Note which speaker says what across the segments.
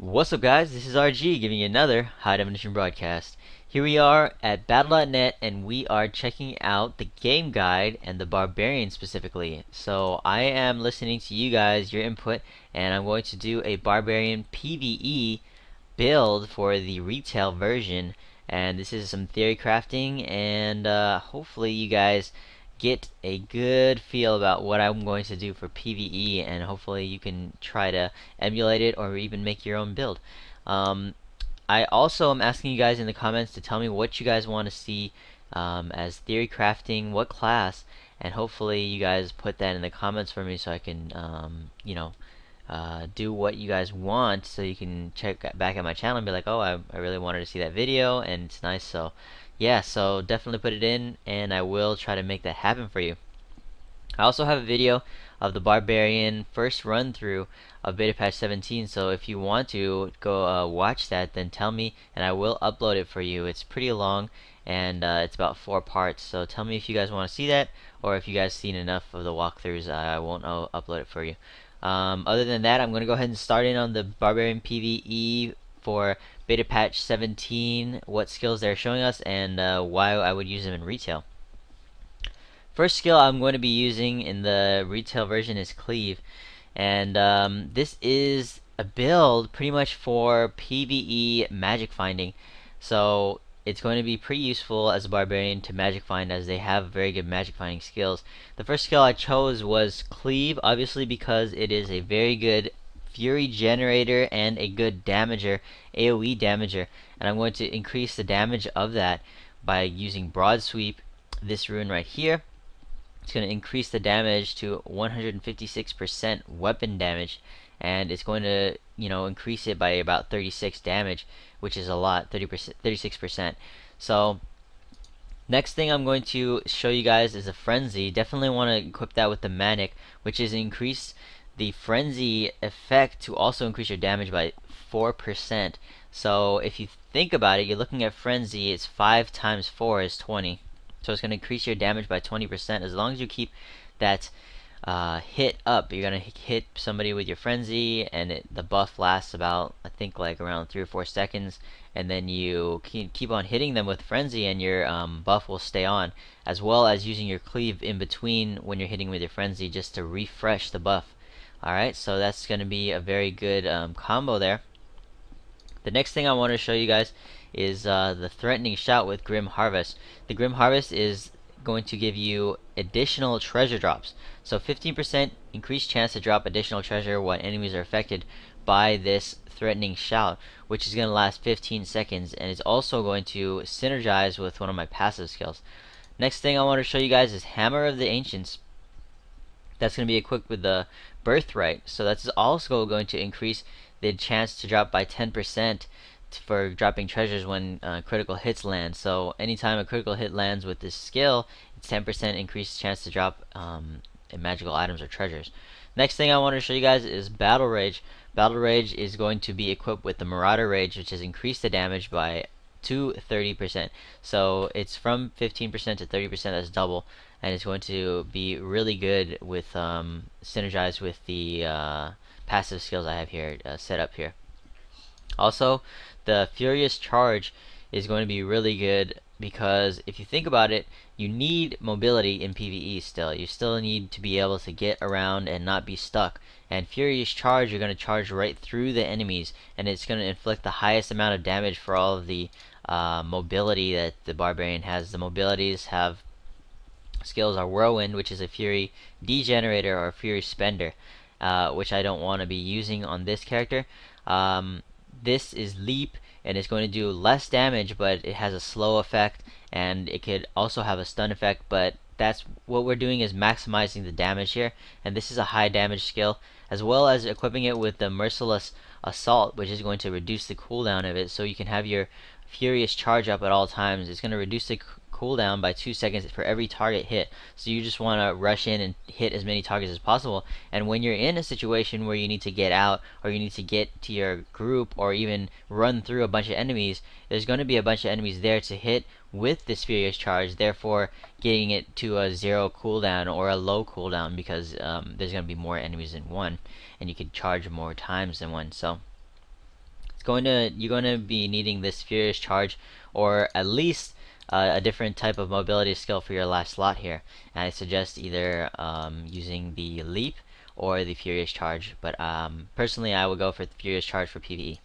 Speaker 1: What's up, guys? This is RG giving you another high definition broadcast. Here we are at Battle.net and we are checking out the game guide and the Barbarian specifically. So I am listening to you guys, your input, and I'm going to do a Barbarian PvE build for the retail version. And this is some theory crafting, and hopefully you guys get a good feel about what I'm going to do for PvE, and hopefully you can try to emulate it or even make your own build. Um, I also am asking you guys in the comments to tell me what you guys want to see as theory crafting, what class, and hopefully you guys put that in the comments for me so I can, do what you guys want, so you can check back at my channel and be like, oh, I really wanted to see that video and it's nice. So yeah, so definitely put it in and I will try to make that happen for you. I also have a video of the Barbarian first run through of beta patch 17, so if you want to go watch that, then tell me and I will upload it for you. It's pretty long and it's about 4 parts, so tell me if you guys want to see that, or if you guys seen enough of the walkthroughs, I won't upload it for you. Other than that, I'm going to go ahead and start in on the Barbarian PvE for beta patch 17, what skills they're showing us, and why I would use them in retail. First skill I'm going to be using in the retail version is Cleave, and this is a build pretty much for PvE magic finding. So it's going to be pretty useful as a barbarian to magic find, as they have very good magic finding skills. The first skill I chose was Cleave, obviously because it is a very good fury generator and a good damager, AoE damager, and I'm going to increase the damage of that by using broad sweep, this rune right here. It's going to increase the damage to 156% weapon damage, and it's going to, increase it by about 36 damage, which is a lot, 30%, 36%. So next thing I'm going to show you guys is a frenzy. Definitely want to equip that with the manic, which is increase the frenzy effect to also increase your damage by 4%. So if you think about it, you're looking at frenzy, it's 5 times 4 is 20. So it's going to increase your damage by 20%. As long as you keep that hit up, you're going to hit somebody with your frenzy, and the buff lasts about, I think, like around 3 or 4 seconds, and then you keep on hitting them with frenzy, and your buff will stay on, as well as using your cleave in between when you're hitting with your frenzy just to refresh the buff. Alright, so that's going to be a very good combo there. The next thing I want to show you guys is the threatening shout with Grim Harvest. The Grim Harvest is going to give you additional treasure drops. So 15% increased chance to drop additional treasure when enemies are affected by this threatening shout, which is going to last 15 seconds, and it's also going to synergize with one of my passive skills. Next thing I want to show you guys is Hammer of the Ancients. That's going to be equipped with the Birthright, so that's also going to increase the chance to drop by 10% for dropping treasures when critical hits land. So anytime a critical hit lands with this skill, it's 10% increased chance to drop magical items or treasures. Next thing I want to show you guys is Battle Rage. Battle Rage is going to be equipped with the Marauder Rage, which has increased the damage by 30%. So it's from 15% to 30%, that's double, and it's going to be really good with synergize with the passive skills I have here set up here. Also, the Furious Charge is going to be really good, because if you think about it, you need mobility in PvE still. You still need to be able to get around and not be stuck. And Furious Charge, you're going to charge right through the enemies, and it's going to inflict the highest amount of damage for all of the mobility that the Barbarian has. The mobilities have skills are Whirlwind, which is a Fury Degenerator or Fury Spender, which I don't want to be using on this character. This is Leap, and it's going to do less damage, but it has a slow effect, and it could also have a stun effect, but that's what we're doing, is maximizing the damage here, and this is a high damage skill, as well as equipping it with the Merciless Assault, which is going to reduce the cooldown of it, so you can have your Furious Charge up at all times. It's going to reduce the cooldown by 2 seconds for every target hit, so you just want to rush in and hit as many targets as possible. And when you're in a situation where you need to get out, or you need to get to your group, or even run through a bunch of enemies, there's going to be a bunch of enemies there to hit with this Furious Charge, therefore getting it to a 0 cooldown or a low cooldown, because there's going to be more enemies than one, and you can charge more times than one. So you're going to be needing this Furious Charge, or at least a different type of mobility skill for your last slot here. And I suggest either using the Leap or the Furious Charge, but personally I would go for the Furious Charge for PvE.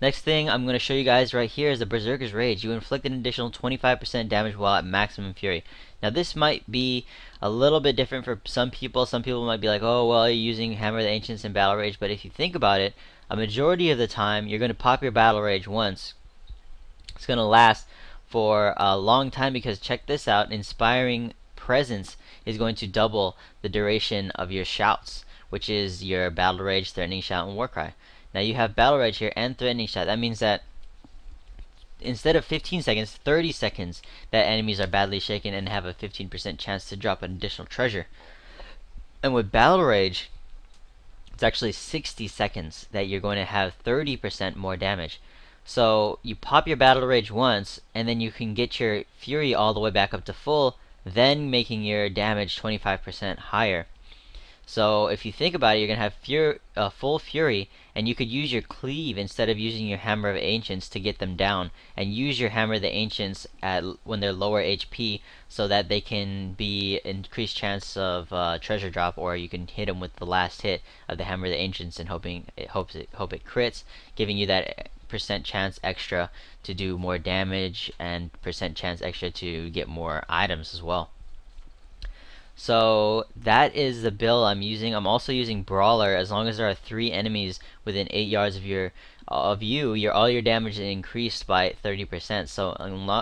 Speaker 1: Next thing I'm going to show you guys right here is the Berserker's Rage. You inflict an additional 25% damage while at maximum fury. Now this might be a little bit different for some people. Some people might be like, oh well, you're using Hammer of the Ancients and Battle Rage, but if you think about it, a majority of the time you're going to pop your Battle Rage once. It's going to last for a long time, because check this out, Inspiring Presence is going to double the duration of your shouts, which is your Battle Rage, Threatening Shout, and Warcry. Now you have Battle Rage here and Threatening Shout. That means that instead of 15 seconds, 30 seconds that enemies are badly shaken and have a 15% chance to drop an additional treasure. And with Battle Rage, it's actually 60 seconds that you're going to have 30% more damage. So you pop your Battle Rage once, and then you can get your Fury all the way back up to full, then making your damage 25% higher. So if you think about it, you're going to have full Fury, and you could use your Cleave instead of using your Hammer of Ancients to get them down, and use your Hammer of the Ancients when they're lower HP, so that they can be increased chance of treasure drop, or you can hit them with the last hit of the Hammer of the Ancients and hope it crits, giving you that percent chance extra to do more damage and percent chance extra to get more items as well. So that is the build I'm using. I'm also using Brawler. As long as there are 3 enemies within 8 yards of you, all your damage is increased by 30%. So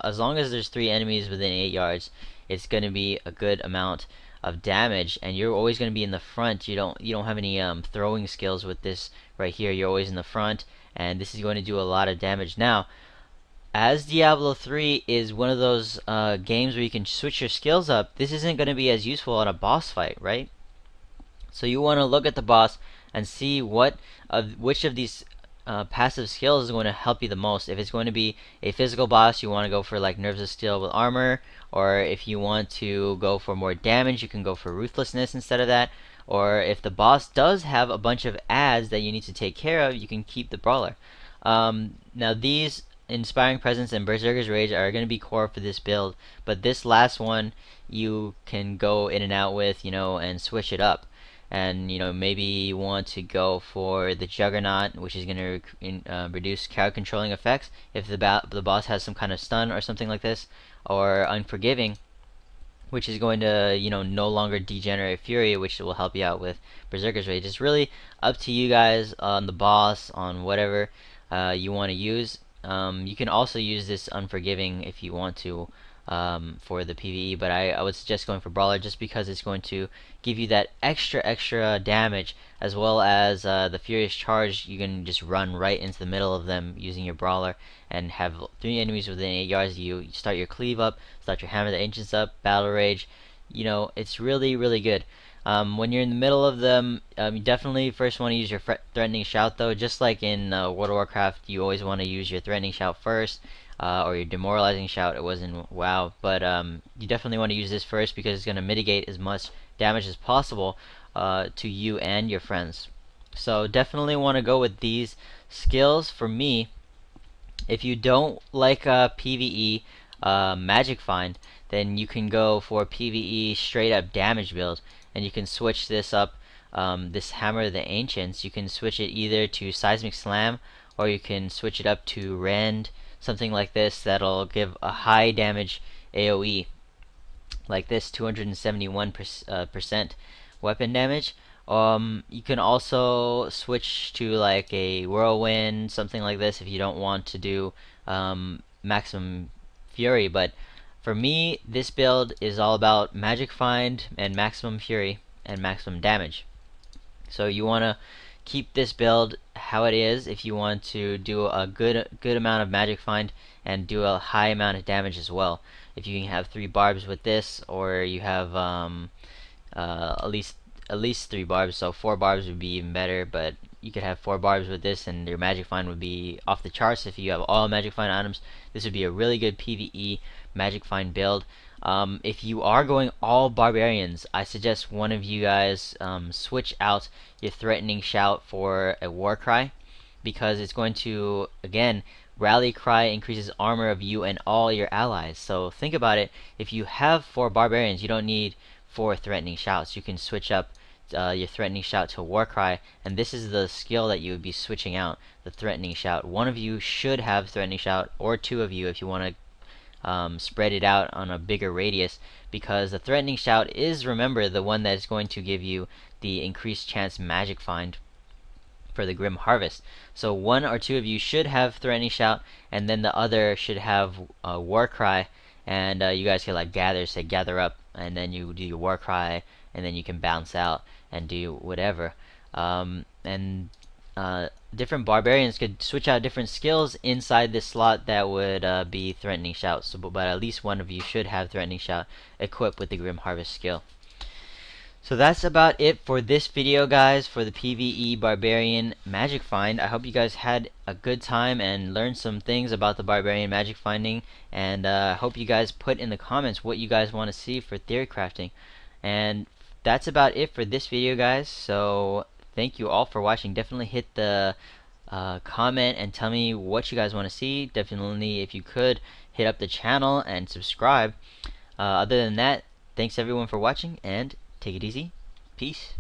Speaker 1: as long as there's 3 enemies within 8 yards, it's going to be a good amount of damage, and you're always going to be in the front. You don't have any throwing skills with this right here. You're always in the front, and this is going to do a lot of damage. Now, as Diablo 3 is one of those games where you can switch your skills up, this isn't going to be as useful in a boss fight, right? So you want to look at the boss and see which of these passive skills is going to help you the most. If it's going to be a physical boss, you want to go for like Nerves of Steel with armor, or if you want to go for more damage, you can go for Ruthlessness instead of that. Or if the boss does have a bunch of adds that you need to take care of, you can keep the Brawler. Now these Inspiring Presence and Berserker's Rage are going to be core for this build, but this last one you can go in and out with, and switch it up. And maybe you want to go for the Juggernaut, which is going to reduce crowd controlling effects if the boss has some kind of stun or something like this, or Unforgiving, which is going to no longer degenerate Fury, which will help you out with Berserker's Rage. It's really up to you guys on the boss, on whatever you want to use. You can also use this Unforgiving if you want to for the PvE, but I would suggest going for Brawler, just because it's going to give you that extra damage, as well as the Furious Charge. You can just run right into the middle of them using your Brawler and have 3 enemies within 8 yards. You start your Cleave up, start your Hammer of the Ancients up, Battle Rage. It's really good. When you're in the middle of them, you definitely first want to use your Threatening Shout, though. Just like in World of Warcraft, you always want to use your Threatening Shout first, or your Demoralizing Shout. It was in WoW, but you definitely want to use this first, because it's going to mitigate as much damage as possible to you and your friends. So definitely want to go with these skills. For me, if you don't like PvE Magic Find, then you can go for PvE straight up damage build, and you can switch this up. This Hammer of the Ancients, you can switch it either to Seismic Slam, or you can switch it up to Rend, something like this, that'll give a high damage AoE like this, 271% weapon damage. You can also switch to like a Whirlwind, something like this, if you don't want to do maximum Fury. But for me, this build is all about Magic Find and maximum Fury and maximum damage. So you want to keep this build how it is if you want to do a good amount of Magic Find and do a high amount of damage as well. If you can have 3 barbs with this, or you have at least 3 barbs, so 4 barbs would be even better, but you could have 4 barbs with this and your Magic Find would be off the charts. If you have all Magic Find items, this would be a really good PvE Magic Find build. If you are going all Barbarians, I suggest one of you guys switch out your Threatening Shout for a Warcry, because it's going to, again, rally cry increases armor of you and all your allies. So think about it. If you have 4 barbarians, you don't need 4 threatening shouts. You can switch up your threatening shout to war cry, and this is the skill that you would be switching out, the threatening shout. One of you should have threatening shout, or 2 of you if you want to spread it out on a bigger radius, because the threatening shout is, remember, the one that is going to give you the increased chance magic find for the Grim Harvest. So 1 or 2 of you should have threatening shout, and then the other should have war cry, and you guys can like say gather up, and then you do your war cry, and then you can bounce out and do whatever. And different barbarians could switch out different skills inside this slot that would be threatening shout. So, but at least one of you should have threatening shout equipped with the Grim Harvest skill. So that's about it for this video, guys, for the PvE Barbarian Magic Find. I hope you guys had a good time and learned some things about the Barbarian Magic Finding, and I hope you guys put in the comments what you guys want to see for Theory Crafting. And that's about it for this video, guys. So thank you all for watching. Definitely hit the comment and tell me what you guys want to see. Definitely, if you could, hit up the channel and subscribe. Other than that, thanks everyone for watching, and take it easy. Peace.